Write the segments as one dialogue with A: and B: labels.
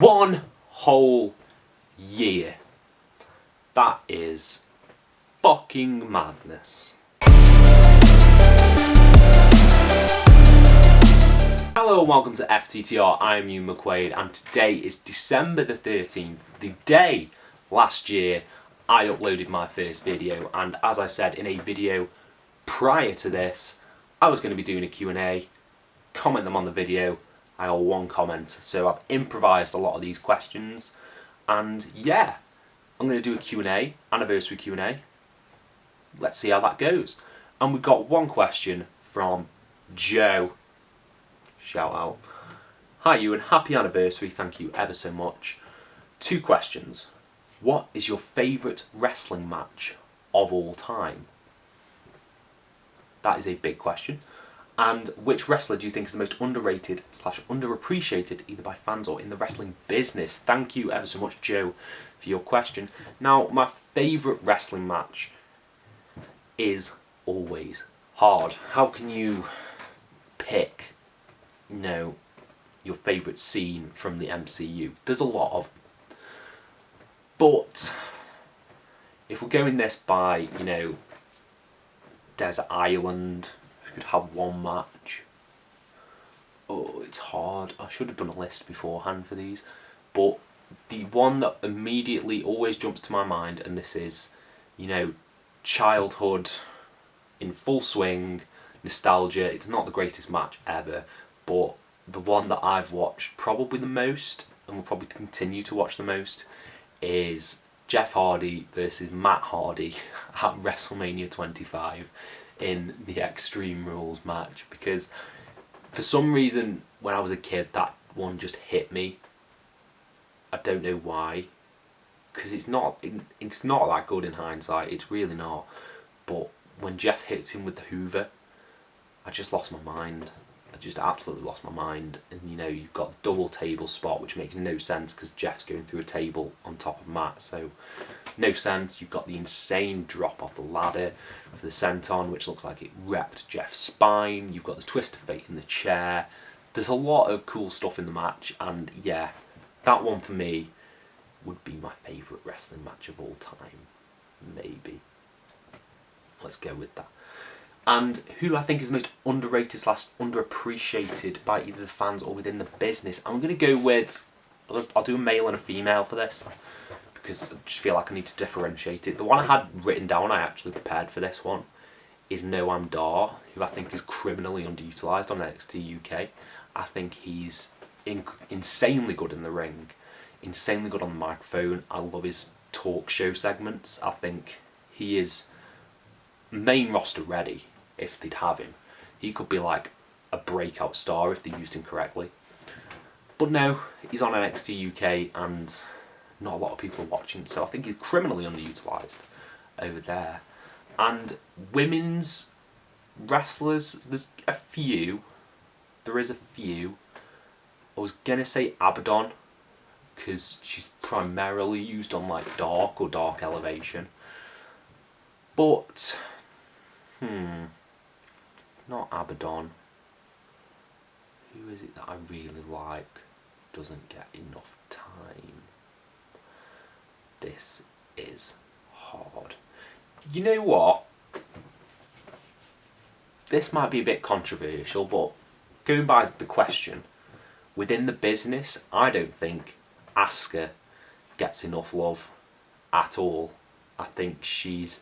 A: 1 whole year. That is fucking madness. Hello and welcome to FTTR, I'm Ewan McQuaid, and today is December the 13th, the day last year I uploaded my first video, and as I said in a video prior to this, I was going to be doing a Q&A, comment them on the video. I got one comment, so I've improvised a lot of these questions, and yeah, I'm going to do a Q&A, anniversary Q&A. Let's see how that goes. And we've got one question from Joe. Shout out. Hi Ewan, happy anniversary, thank you ever so much. 2 questions. What is your favourite wrestling match of all time? That is a big question. And which wrestler do you think is the most underrated / underappreciated either by fans or in the wrestling business? Thank you ever so much, Joe, for your question. Now, my favourite wrestling match is always hard. How can you pick, your favourite scene from the MCU? There's a lot of them. But if we're going this by, Desert Island, if we could have one match. Oh, it's hard. I should have done a list beforehand for these. But the one that immediately always jumps to my mind, and this is, childhood in full swing, nostalgia. It's not the greatest match ever, but the one that I've watched probably the most, and will probably continue to watch the most, is Jeff Hardy versus Matt Hardy at WrestleMania 25 in the Extreme Rules match, because for some reason when I was a kid that one just hit me. I don't know why, because it's not that good in hindsight, it's really not, but when Jeff hits him with the Hoover, I just lost my mind. I just absolutely lost my mind. And you've got the double table spot, which makes no sense because Jeff's going through a table on top of Matt, so no sense. You've got the insane drop off the ladder for the senton, which looks like it wrecked Jeff's spine. You've got the twist of fate in the chair. There's a lot of cool stuff in the match, and yeah, that one for me would be my favourite wrestling match of all time. Maybe. Let's go with that. And who I think is the most underrated / underappreciated by either the fans or within the business, I'm going to go with, I'll do a male and a female for this, because I just feel like I need to differentiate it. The one I had written down, I actually prepared for this one, is Noam Dar, who I think is criminally underutilised on NXT UK. I think he's insanely good in the ring, insanely good on the microphone. I love his talk show segments. I think he is main roster ready. If they'd have him, he could be like a breakout star if they used him correctly. But no, he's on NXT UK and not a lot of people are watching, so I think he's criminally underutilised over there. And women's wrestlers, there's a few. There is a few. I was gonna say Abaddon, because she's primarily used on like Dark or Dark Elevation. But not Abaddon. Who is it that I really like? Doesn't get enough time. This is hard. You know what? This might be a bit controversial, but going by the question, within the business, I don't think Asuka gets enough love at all. I think she's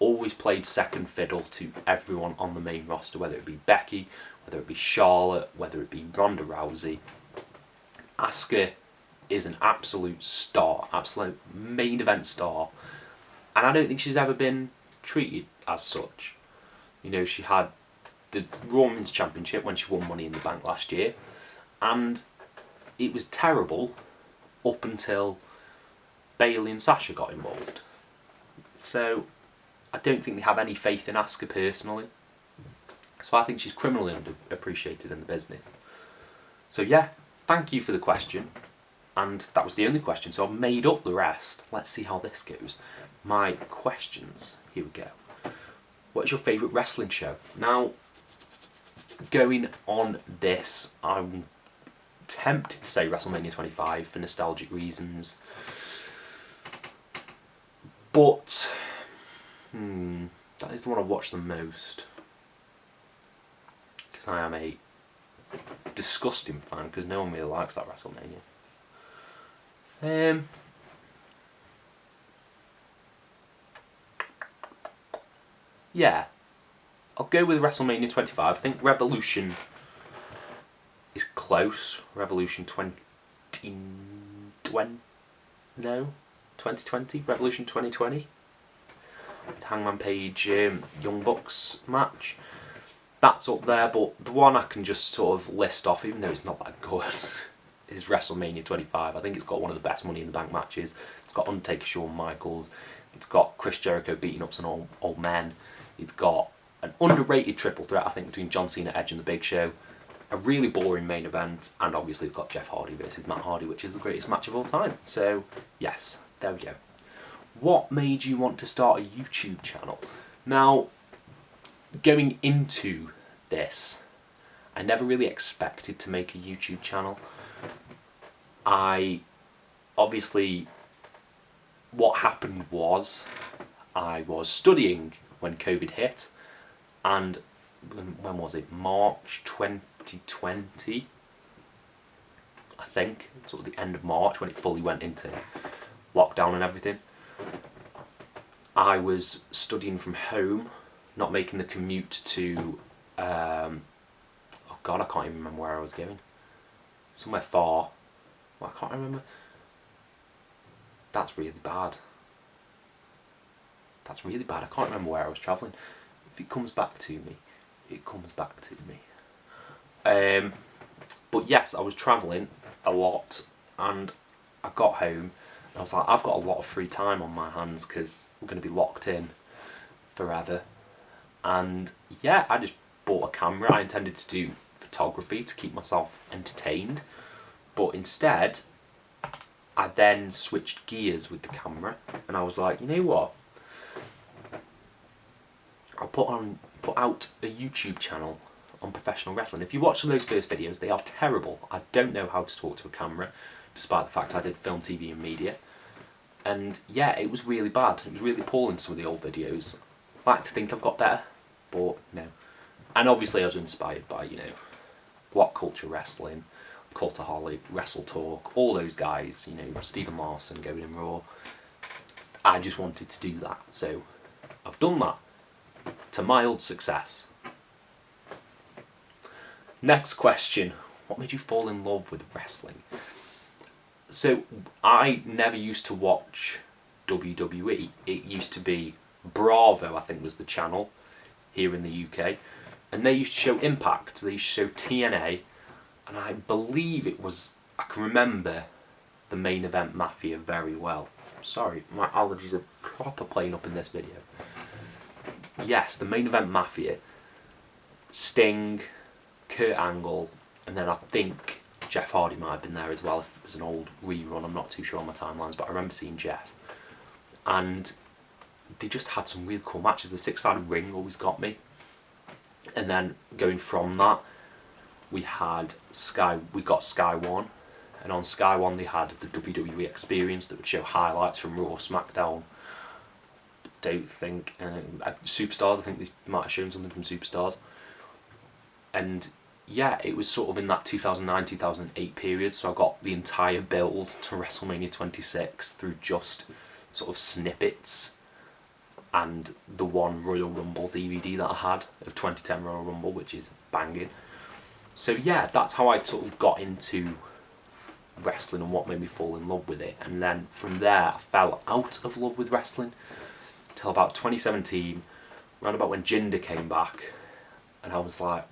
A: always played second fiddle to everyone on the main roster, whether it be Becky, whether it be Charlotte, whether it be Ronda Rousey. Asuka is an absolute star, absolute main event star, and I don't think she's ever been treated as such. She had the Raw Women's Championship when she won Money in the Bank last year, and it was terrible up until Bayley and Sasha got involved. So I don't think they have any faith in Asuka personally. So I think she's criminally underappreciated in the business. So yeah, thank you for the question. And that was the only question, so I've made up the rest. Let's see how this goes. My questions, here we go. What is your favourite wrestling show? Now, going on this, I'm tempted to say WrestleMania 25 for nostalgic reasons. But that is the one I've watched the most. Because I am a disgusting fan, because no one really likes that WrestleMania. Yeah, I'll go with WrestleMania 25. I think Revolution is close. Revolution 2020? Revolution 2020? With Hangman Page, Young Bucks match. That's up there, but the one I can just sort of list off, even though it's not that good, is WrestleMania 25. I think it's got one of the best Money in the Bank matches. It's got Undertaker, Shawn Michaels. It's got Chris Jericho beating up some old men. It's got an underrated triple threat, I think, between John Cena, Edge and The Big Show. A really boring main event. And obviously it's got Jeff Hardy versus Matt Hardy, which is the greatest match of all time. So, yes, there we go. What made you want to start a YouTube channel? Now, going into this, I never really expected to make a YouTube channel. What happened was, I was studying when COVID hit, and when was it? March 2020, I think, sort of the end of March, when it fully went into lockdown and everything. I was studying from home, not making the commute to, oh God, I can't even remember where I was going. Somewhere far. Well, I can't remember. That's really bad. I can't remember where I was travelling. If it comes back to me, it comes back to me. But yes, I was travelling a lot, and I got home, and I was like, I've got a lot of free time on my hands because I'm going to be locked in forever. And yeah, I just bought a camera. I intended to do photography to keep myself entertained, but instead I then switched gears with the camera, and I was like, you know what, I'll put out a YouTube channel on professional wrestling. If you watch some of those first videos, they are terrible. I don't know how to talk to a camera, despite the fact I did film, TV and media. And yeah, it was really bad. It was really appalling, some of the old videos. I like to think I've got better, but no. And obviously I was inspired by, you know, What Culture Wrestling, Cultaholic, Wrestle Talk, all those guys, you know, Stephen Larson going in Raw. I just wanted to do that, so I've done that to mild success. Next question, what made you fall in love with wrestling? So I never used to watch WWE. It used to be Bravo, I think was the channel here in the UK, and they used to show Impact, they used to show TNA, and I believe it was, I can remember the Main Event Mafia very well. Sorry, my allergies are proper playing up in this video. Yes, the Main Event Mafia, Sting, Kurt Angle, and then I think Jeff Hardy might have been there as well if it was an old rerun. I'm not too sure on my timelines, but I remember seeing Jeff. And they just had some really cool matches. The six-sided ring always got me. And then going from that, we got Sky One, and on Sky One they had the WWE Experience that would show highlights from Raw, SmackDown. Don't think Superstars. I think they might have shown something from Superstars. And yeah, it was sort of in that 2009-2008 period, so I got the entire build to WrestleMania 26 through just sort of snippets and the one Royal Rumble DVD that I had of 2010 Royal Rumble, which is banging. So yeah, that's how I sort of got into wrestling and what made me fall in love with it. And then from there, I fell out of love with wrestling till about 2017, around about when Jinder came back, and I was like,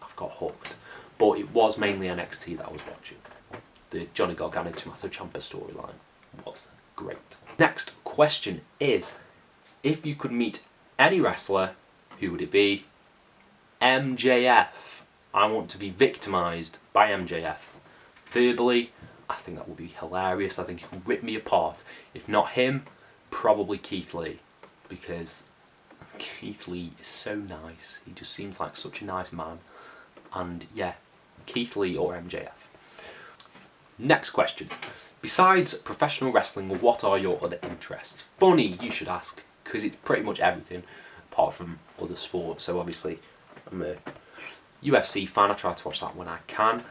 A: I've got hooked. But it was mainly NXT that I was watching. The Johnny Gargano Tommaso Ciampa storyline was great. Next question is, if you could meet any wrestler, who would it be? MJF. I want to be victimised by MJF. Verbally, I think that would be hilarious. I think he would rip me apart. If not him, probably Keith Lee. Because Keith Lee is so nice. He just seems like such a nice man. And yeah, Keith Lee or MJF. Next question. Besides professional wrestling, what are your other interests? Funny you should ask, because it's pretty much everything apart from other sports. So obviously I'm a UFC fan. I try to watch that when I can.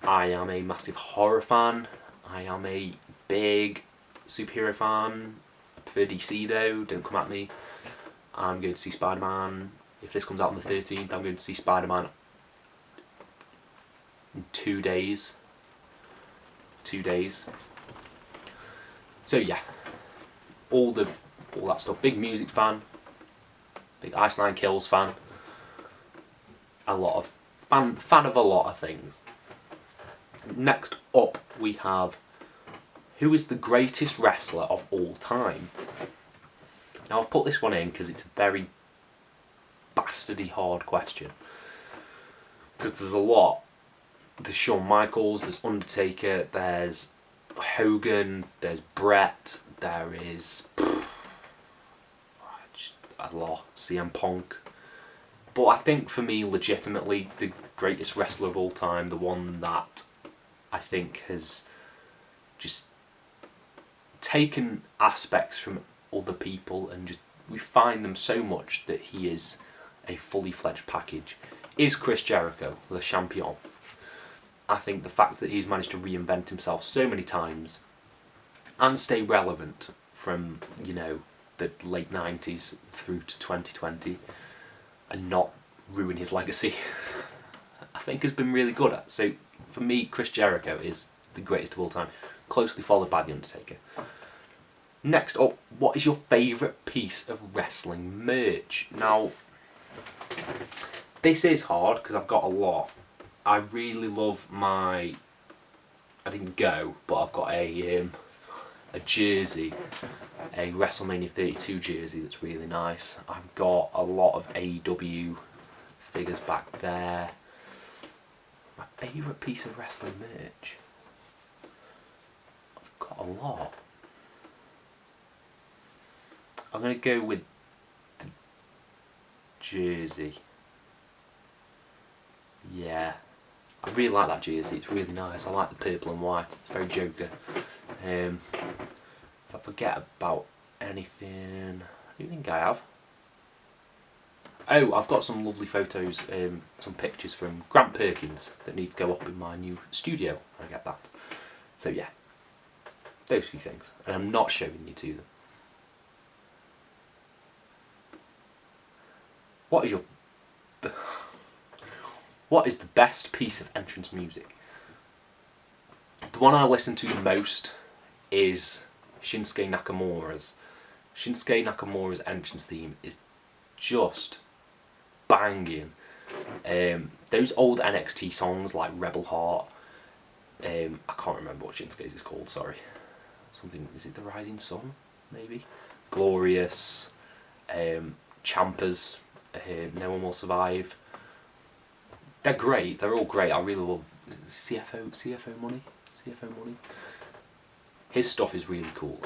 A: I am a massive horror fan. I am a big superhero fan. I prefer DC though, don't come at me. I'm going to see Spider-Man. If this comes out on the 13th, I'm going to see Spider-Man in 2 days. 2 days. So yeah, all that stuff. Big music fan. Big Ice Nine Kills fan. Fan of a lot of things. Next up we have, who is the greatest wrestler of all time? Now I've put this one in because it's a very bastardy hard question. Because there's a lot. There's Shawn Michaels, there's Undertaker, there's Hogan, there's Brett, there is a lot, CM Punk. But I think for me, legitimately, the greatest wrestler of all time, the one that I think has just taken aspects from other people and just refined them so much that he is a fully fledged package, is Chris Jericho, the champion. I think the fact that he's managed to reinvent himself so many times and stay relevant from, the late 90s through to 2020 and not ruin his legacy, I think has been really good at. So for me, Chris Jericho is the greatest of all time, closely followed by The Undertaker. Next up, what is your favourite piece of wrestling merch? Now, this is hard because I've got a lot. I really love I didn't go, but I've got a jersey, a WrestleMania 32 jersey that's really nice. I've got a lot of AEW figures back there. My favourite piece of wrestling merch? I've got a lot. I'm going to go with the jersey. Yeah. I really like that jersey, it's really nice. I like the purple and white, it's very Joker. If I forget about anything, I don't think I have. Oh, I've got some lovely photos, some pictures from Grant Perkins that need to go up in my new studio when I get that. So yeah, those few things. And I'm not showing you to them. What is the best piece of entrance music? The one I listen to the most is Shinsuke Nakamura's. Shinsuke Nakamura's entrance theme is just banging. Those old NXT songs like Rebel Heart, I can't remember what Shinsuke's is called, sorry. Is it The Rising Sun, maybe? Glorious, Champers, No One Will Survive. They're great, they're all great. I really love CFO Money. His stuff is really cool.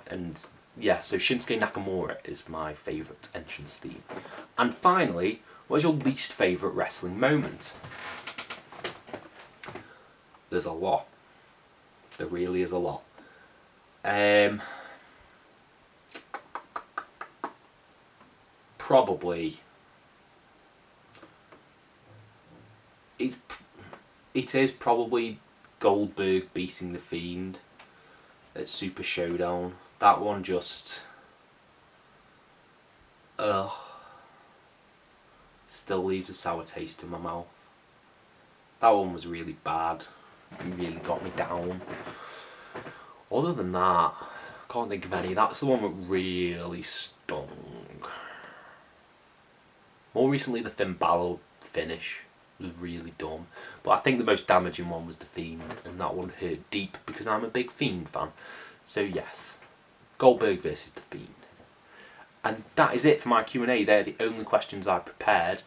A: And yeah, so Shinsuke Nakamura is my favourite entrance theme. And finally, what is your least favourite wrestling moment? There's a lot. There really is a lot. Probably it is probably Goldberg beating The Fiend at Super Showdown. That one just still leaves a sour taste in my mouth. That one was really bad. It really got me down. Other than that, I can't think of any. That's the one that really stung. More recently, the Finn Balor finish was really dumb. But I think the most damaging one was The Fiend, and that one hurt deep because I'm a big Fiend fan. So yes, Goldberg versus The Fiend. And that is it for my Q&A. They're the only questions I prepared.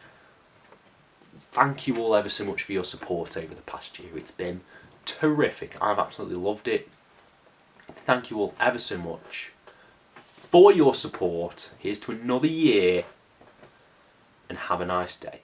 A: Thank you all ever so much for your support over the past year. It's been terrific. I've absolutely loved it. Thank you all ever so much for your support. Here's to another year, and have a nice day.